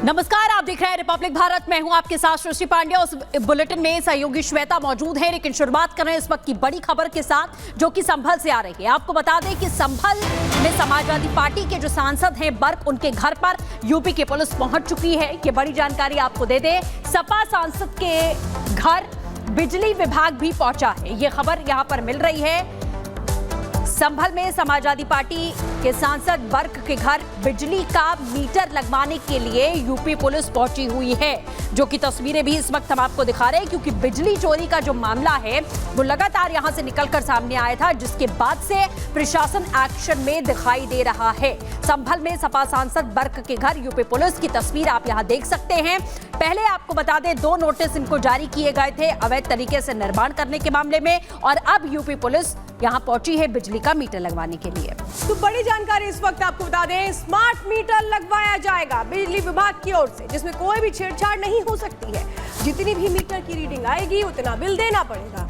नमस्कार, आप देख रहे हैं रिपब्लिक भारत। मैं हूं आपके साथ सृष्टि पांड्या। उस बुलेटिन में सहयोगी श्वेता मौजूद है, लेकिन शुरुआत कर रहे हैं इस वक्त की बड़ी खबर के साथ जो कि संभल से आ रही है। आपको बता दें कि संभल में समाजवादी पार्टी के जो सांसद हैं बर्क, उनके घर पर यूपी की पुलिस पहुंच चुकी है। ये बड़ी जानकारी आपको दे दें, सपा सांसद के घर बिजली विभाग भी पहुंचा है। ये खबर यहां पर मिल रही है। संभल में समाजवादी पार्टी के सांसद बर्क के घर बिजली का मीटर लगवाने के लिए यूपी पुलिस पहुंची हुई है, जो कि तस्वीरें भी इस वक्त हम आपको दिखा रहे हैं, क्योंकि बिजली चोरी का जो मामला है वो लगातार यहां से निकलकर सामने आया था, जिसके बाद से प्रशासन एक्शन में दिखाई दे रहा है। संभल में सपा सांसद बर्क के घर यूपी पुलिस की तस्वीर आप यहां देख सकते हैं। पहले आपको बता दें 2 नोटिस इनको जारी किए गए थे अवैध तरीके से निर्माण करने के मामले में, और अब यूपी पुलिस यहां पहुंची है बिजली का मीटर लगवाने के लिए। तो बड़ी जानकारी इस वक्त आपको बता दें, स्मार्ट मीटर लगवाया जाएगा बिजली विभाग की ओर से, जिसमें कोई भी छेड़छाड़ नहीं हो सकती है। जितनी भी मीटर की रीडिंग आएगी उतना बिल देना पड़ेगा।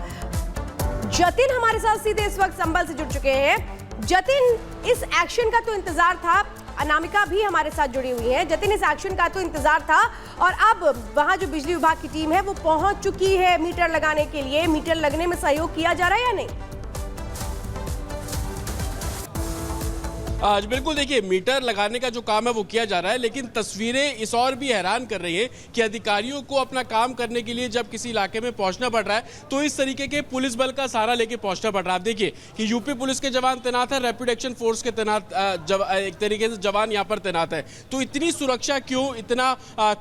जतिन हमारे साथ सीधे इस वक्त संभल से जुड़ चुके हैं। जतिन, इस एक्शन का तो इंतजार था, अनामिका भी हमारे साथ जुड़ी हुई है। जतिन, इस एक्शन का तो इंतजार था और अब वहां जो बिजली विभाग की टीम है वो पहुंच चुकी है मीटर लगाने के लिए। मीटर लगने में सहयोग किया जा रहा है या नहीं? आज बिल्कुल देखिए, मीटर लगाने का जो काम है वो किया जा रहा है, लेकिन तस्वीरें इस और भी हैरान कर रही है कि अधिकारियों को अपना काम करने के लिए जब किसी इलाके में पहुंचना पड़ रहा है तो इस तरीके के पुलिस बल का सहारा लेके पहुंचना पड़ रहा है। आप देखिए कि यूपी पुलिस के जवान तैनात है, रैपिड एक्शन फोर्स के तैनात एक तरीके से जवान यहाँ पर तैनात है। तो इतनी सुरक्षा क्यों, इतना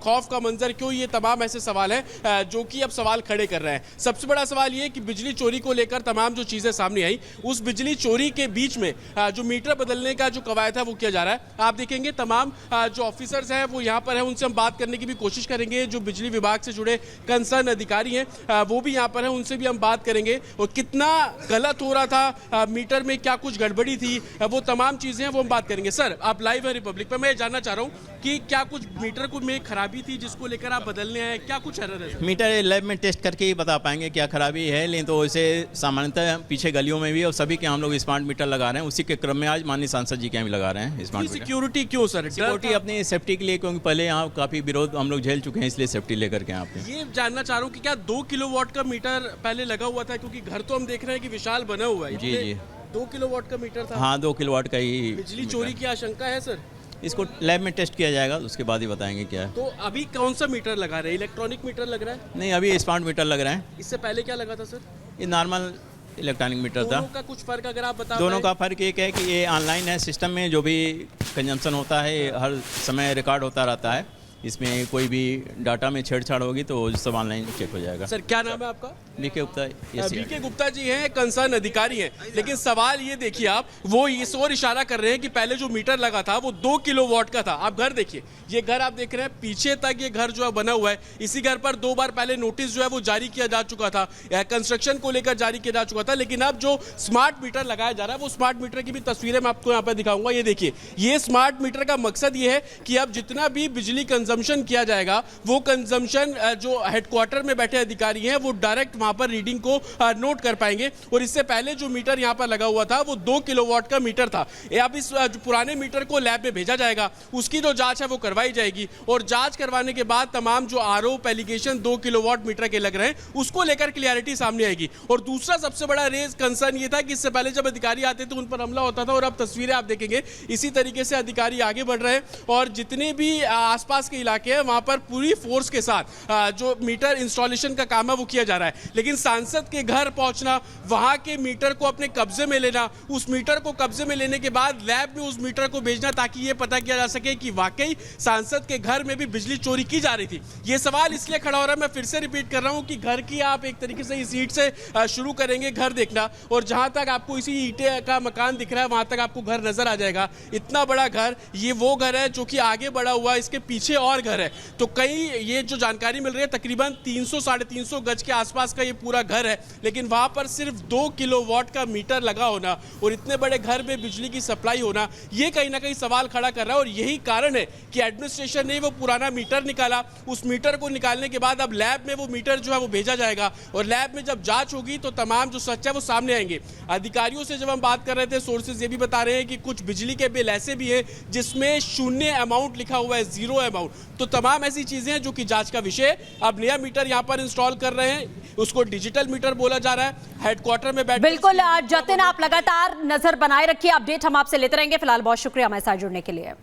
खौफ का मंजर क्यों, ये तमाम ऐसे सवाल है जो कि अब सवाल खड़े कर रहे हैं। सबसे बड़ा सवाल ये कि बिजली चोरी को लेकर तमाम जो चीजें सामने आई, उस बिजली चोरी के बीच में जो मीटर बदलने का जो कवायद है वो किया जा रहा है। आप देखेंगे तमाम जो ऑफिसर्स हैं वो यहाँ पर हैं, उनसे हम बात करने की भी कोशिश करेंगे। जो बिजली विभाग से जुड़े कंसर्न अधिकारी हैं वो भी यहाँ पर हैं, उनसे भी हम बात करेंगे। और कितना गलत हो रहा था, मीटर में क्या कुछ गड़बड़ी थी, वो तमाम चीजें हैं वो हम बात करेंगे। सर, आप लाइव है रिपब्लिक पर, मैं जानना चाह रहा हूँ कि क्या कुछ मीटर में खराबी थी जिसको लेकर आप बदलने आए, क्या कुछ एरर है? मीटर लैब में टेस्ट करके ही बता पाएंगे क्या खराबी है, लेकिन तो इसे सामान्यतः पीछे गलियों में भी और सभी के हम लोग स्मार्ट मीटर लगा रहे हैं। उसी के क्रम में आज माननीय सांसद जी के यहाँ भी लगा रहे हैं स्मार्ट मीटर। सिक्योरिटी क्यों सर? सिक्योरिटी अपनी सेफ्टी के लिए, क्योंकि पहले यहाँ काफी विरोध हम लोग झेल चुके हैं, इसलिए सेफ्टी लेकर के यहाँ पे। ये जानना चाह रहा हूँ कि क्या 2 किलोवाट का मीटर पहले लगा हुआ था, क्योंकि घर तो हम देख रहे हैं कि विशाल बना हुआ है। जी 2 किलोवाट का मीटर था। हाँ, 2 किलोवाट का ही। बिजली चोरी की आशंका है सर? इसको लैब में टेस्ट किया जाएगा, उसके बाद ही बताएंगे क्या है। तो अभी कौन सा मीटर लगा रहे हैं? इलेक्ट्रॉनिक मीटर लग रहा है? नहीं, अभी स्मार्ट मीटर लग रहा है। इससे पहले क्या लगा था सर? ये नॉर्मल इलेक्ट्रॉनिक मीटर था। दोनों का कुछ फर्क अगर आप बता दोनों का फर्क एक है कि ये ऑनलाइन है, सिस्टम में जो भी कंजम्पशन होता है हर समय रिकॉर्ड होता रहता है। इसमें कोई भी डाटा में छेड़छाड़ होगी तो सब ऑनलाइन चेक हो जाएगा। सर, क्या नाम है आपका? बीके गुप्ता। बीके गुप्ता जी हैं, कंसर्न अधिकारी हैं। लेकिन सवाल ये देखिए, आप वो इस ओर इशारा कर रहे हैं कि पहले जो मीटर लगा था वो 2 किलोवाट का था। आप घर देखिए, ये घर आप देख रहे हैं, पीछे तक ये घर जो है बना हुआ है। इसी घर पर 2 बार पहले नोटिस जो है वो जारी किया जा चुका था, कंस्ट्रक्शन को लेकर जारी किया जा चुका था। लेकिन अब जो स्मार्ट मीटर लगाया जा रहा है वो स्मार्ट मीटर की भी तस्वीरें मैं आपको यहाँ पर दिखाऊंगा। ये देखिए, ये स्मार्ट मीटर का मकसद ये है कि अब जितना भी बिजली कंजम्पशन किया जाएगा वो कंजम्पशन जो हेडक्वार्टर में बैठे अधिकारी हैं वो डायरेक्ट वहां पर रीडिंग को नोट कर पाएंगे। और इससे पहले जो मीटर यहां पर लगा हुआ था वो 2 किलोवाट का मीटर था। अब इस पुराने मीटर को लैब में भेजा जाएगा, उसकी जो जांच है वो करवाई जाएगी, और जांच करवाने के बाद तमाम जो आरोप एलिगेशन 2 किलोवाट मीटर के लग रहे हैं उसको लेकर क्लियरिटी सामने आएगी। और दूसरा सबसे बड़ा रेज कंसर्न ये था कि इससे पहले जब अधिकारी आते थे उन पर हमला होता था, और अब तस्वीरें आप देखेंगे इसी तरीके से अधिकारी आगे बढ़ रहे हैं और जितने भी आसपास के इलाके हैं वहां पर पूरी फोर्स के साथ जो मीटर इंस्टॉलेशन का काम है वो किया जा रहा है। लेकिन सांसद के घर पहुंचना, वहां के मीटर को अपने कब्जे में लेना, उस मीटर को कब्जे में लेने के बाद लैब में उस मीटर को भेजना ताकि ये पता किया जा सके कि वाकई सांसद के घर में भी बिजली चोरी की जा रही थी। ये सवाल इसलिए खड़ा हो रहा है, मैं फिर से रिपीट कर रहा हूं कि घर की आप एक तरीके से इस ईंट से शुरू करेंगे घर देखना, और जहां तक आपको इसी ईंटे का मकान दिख रहा है वहां तक आपको घर नजर आ जाएगा। इतना बड़ा घर, ये वो घर है जो कि आगे बढ़ा हुआ है, इसके पीछे और घर है। तो कई ये जो जानकारी मिल रही है तकरीबन 300-350 गज के आसपास का ये पूरा घर है, लेकिन वहां पर सिर्फ 2 किलोवाट का मीटर लगा होना और इतने बड़े घर में बिजली की सप्लाई होना, ये कहीं ना कहीं सवाल खड़ा कर रहा है। और यही कारण है कि एडमिनिस्ट्रेशन ने वो पुराना मीटर निकाला। उस मीटर को निकालने के बाद अब लैब में वो मीटर जो है वो भेजा जाएगा, और लैब में जब जांच होगी तो तमाम जो सच है वो सामने आएंगे। अधिकारियों से जब हम बात कर रहे थे, सोर्सेज ये भी बता रहे हैं कि कुछ बिजली के बिल ऐसे भी हैं जिसमें 0 अमाउंट लिखा हुआ है, 0 अमाउंट, तो तमाम ऐसी चीजें हैं जो कि जांच का विषय। अब नया मीटर यहाँ पर इंस्टॉल कर रहे हैं, उसको डिजिटल मीटर बोला जा रहा है। हेडक्वार्टर में बैठ बिल्कुल जतिन, आप लगातार नजर बनाए रखिए, अपडेट हम आपसे लेते रहेंगे। फिलहाल बहुत शुक्रिया हमारे साथ जुड़ने के लिए।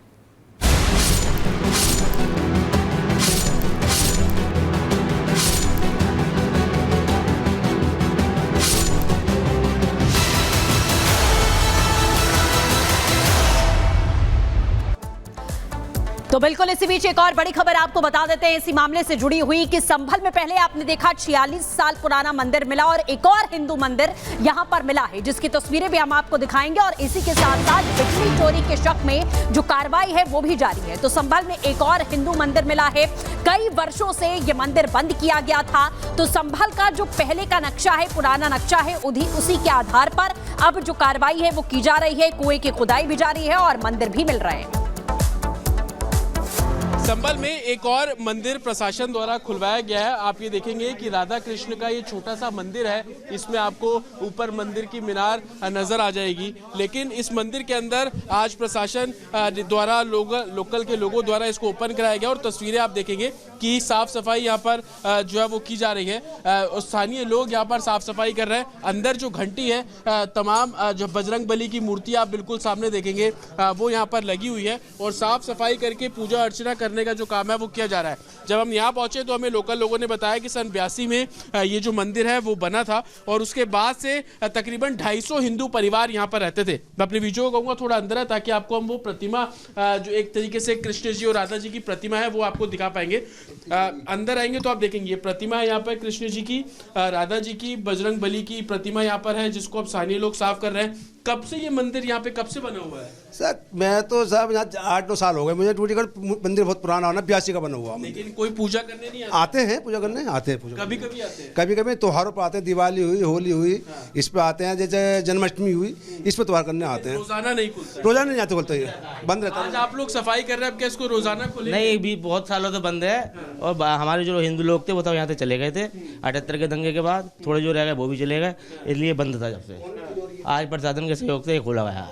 तो बिल्कुल इसी बीच एक और बड़ी खबर आपको बता देते हैं इसी मामले से जुड़ी हुई कि संभल में पहले आपने देखा 46 साल पुराना मंदिर मिला और एक और हिंदू मंदिर यहां पर मिला है, जिसकी तस्वीरें भी हम आपको दिखाएंगे। और इसी के साथ साथ बिजली चोरी के शक में जो कार्रवाई है वो भी जारी है। तो संभल में एक और हिंदू मंदिर मिला है। कई वर्षों से ये मंदिर बंद किया गया था। तो संभल का जो पहले का नक्शा है, पुराना नक्शा है, उसी के आधार पर अब जो कार्रवाई है वो की जा रही है। कुएं की खुदाई भी जारी है और मंदिर भी मिल रहे हैं। संभल में एक और मंदिर प्रशासन द्वारा खुलवाया गया है। आप ये देखेंगे कि राधा कृष्ण का ये छोटा सा मंदिर है, इसमें आपको ऊपर मंदिर की मीनार नजर आ जाएगी। लेकिन इस मंदिर के अंदर आज प्रशासन द्वारा लोकल के लोगों द्वारा इसको ओपन कराया गया और तस्वीरें आप देखेंगे कि साफ सफाई यहाँ पर जो है वो की जा रही है। स्थानीय लोग यहाँ पर साफ सफाई कर रहे हैं। अंदर जो घंटी है, तमाम जो बजरंग बली की मूर्ति आप बिल्कुल सामने देखेंगे वो यहाँ पर लगी हुई है और साफ सफाई करके पूजा अर्चना करने का जो काम है वो किया जा रहा है। जब हम यहाँ पहुंचे तो हमें लोकल लोगों ने बताया कि सन 82 में ये जो मंदिर है वो बना था और उसके बाद से तकरीबन 250 हिंदू परिवार यहाँ पर रहते थे। मैं अपने वीडियो को कहूँगा थोड़ा अंदर है ताकि आपको हम वो प्रतिमा जो एक तरीके से कृष्ण जी और राधा जी की प्रतिमा है वो आपको दिखा पाएंगे। अंदर आएंगे तो आप देखेंगे ये प्रतिमा है यहाँ पर कृष्ण जी की, राधा जी की, बजरंग बली की प्रतिमा यहाँ पर है जिसको अब स्थानीय लोग साफ कर रहे हैं। कब से ये मंदिर यहाँ पे कब से बना हुआ है? सर मैं तो साहब यहाँ 8-9 साल हो गए मुझे। टूटीगढ़ मंदिर बहुत पुराना होना, 82 का बना हुआ। लेकिन कोई पूजा करने नहीं आते हैं पूजा करने, आते हैं पूजा कभी कभी आते हैं, कभी कभी त्योहारों पर आते हैं। दिवाली हुई, होली हुई, इस पे आते हैं। जैसे जन्माष्टमी हुई, इस पे त्योहार करने आते हैं। रोजाना नहीं खुलता? रोजाना नहीं आते, खुलता है, बंद रहता है। आज आप लोग सफाई कर रहे हैं, अब क्या इसको रोजाना खोले? नहीं, भी बहुत सालों से बंद है। और हमारे जो हिंदू लोग थे वो तो यहाँ से चले गए थे 78 के दंगे के बाद। थोड़े जो रह गए वो भी चले गए, इसलिए बंद था जब से। आज प्रशासन के सहयोग से खोला गया।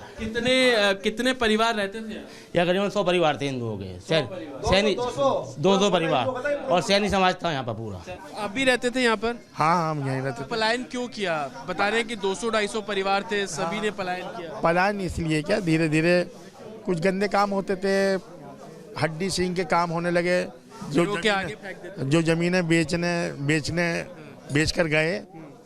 कितने परिवार रहते थे यहाँ? करीबन 100 परिवार थे हिंदुओं के। सैनी 200 परिवार और सैनी समाज था यहाँ पर पूरा। आप भी रहते थे यहाँ पर? हाँ हम यहीं रहते थे। पलायन क्यों किया? बता रहे हैं कि 200-250 परिवार थे, सभी ने पलायन किया। पलायन इसलिए क्या, धीरे धीरे कुछ गंदे काम होते थे, हड्डी सींग के काम होने लगे। जो जमीनें बेच कर गए,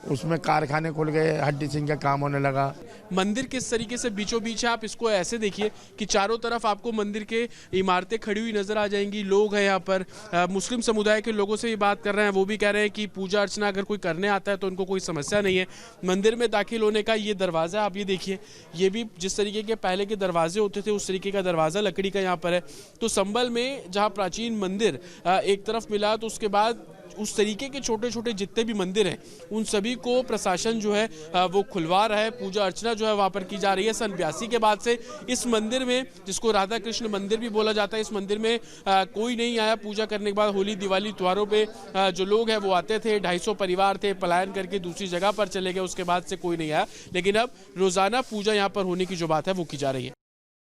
उसमें कारखाने खुल गए, हड्डी सिंह का काम होने लगा। मंदिर किस तरीके से बीचों बीच है, आप इसको ऐसे देखिए कि चारों तरफ आपको मंदिर के इमारतें खड़ी हुई नजर आ जाएंगी। लोग हैं यहाँ पर, मुस्लिम समुदाय के लोगों से भी बात कर रहे हैं, वो भी कह रहे हैं कि पूजा अर्चना अगर कोई करने आता है तो उनको कोई समस्या नहीं है। मंदिर में दाखिल होने का ये दरवाज़ा आप ये देखिए, ये भी जिस तरीके के पहले के दरवाजे होते थे उस तरीके का दरवाज़ा लकड़ी का यहाँ पर है। तो संभल में जहाँ प्राचीन मंदिर एक तरफ मिला तो उसके बाद उस तरीके के छोटे छोटे जितने भी मंदिर हैं उन सभी को प्रशासन जो है वो खुलवा रहा है। पूजा अर्चना जो है वहाँ पर की जा रही है। सन 82 के बाद से इस मंदिर में, जिसको राधा कृष्ण मंदिर भी बोला जाता है, इस मंदिर में कोई नहीं आया। पूजा करने के बाद होली दिवाली त्योहारों पे जो लोग हैं वो आते थे। 250 परिवार थे, पलायन करके दूसरी जगह पर चले गए, उसके बाद से कोई नहीं आया। लेकिन अब रोजाना पूजा यहाँ पर होने की जो बात है वो की जा रही है।